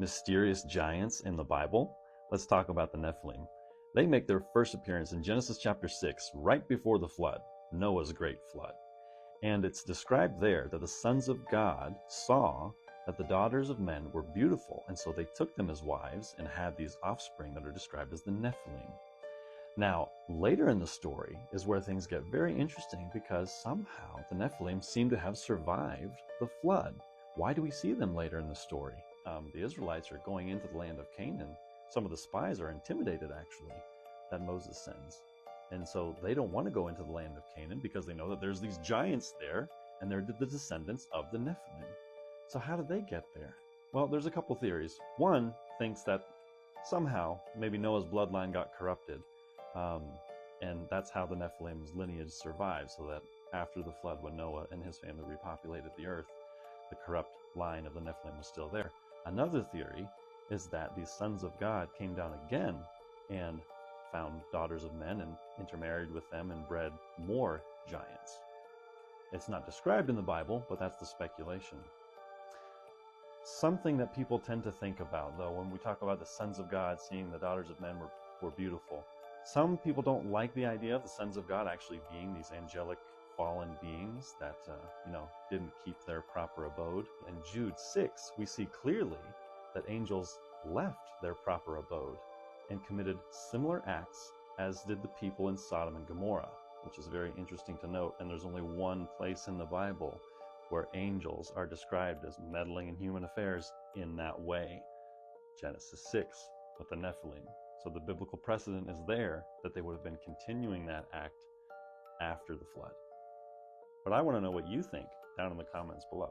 mysterious giants in the Bible, let's talk about the Nephilim. They make their first appearance in Genesis chapter 6, right before the flood, Noah's great flood. And it's described there that the sons of God saw that the daughters of men were beautiful, and so they took them as wives and had these offspring that are described as the Nephilim. Now, later in the story is where things get very interesting, because somehow the Nephilim seem to have survived the flood. Why do we see them later in the story? The Israelites are going into the land of Canaan. Some of the spies are intimidated, actually, that Moses sends. And so they don't want to go into the land of Canaan because they know that there's these giants there, and they're the descendants of the Nephilim. So how did they get there? Well, there's a couple theories. One thinks that somehow maybe Noah's bloodline got corrupted, and that's how the Nephilim's lineage survived, so that after the flood, when Noah and his family repopulated the earth, the corrupt line of the Nephilim was still there. Another theory is that these sons of God came down again and found daughters of men and intermarried with them and bred more giants. It's not described in the Bible, but that's the speculation. Something that people tend to think about, though, when we talk about the sons of God seeing the daughters of men were beautiful, some people don't like the idea of the sons of God actually being these angelic fallen beings that didn't keep their proper abode. In Jude 6, we see clearly that angels left their proper abode and committed similar acts as did the people in Sodom and Gomorrah, which is very interesting to note. And there's only one place in the Bible where angels are described as meddling in human affairs in that way, Genesis 6 with the Nephilim. So the biblical precedent is there that they would have been continuing that act after the flood. But I want to know what you think down in the comments below.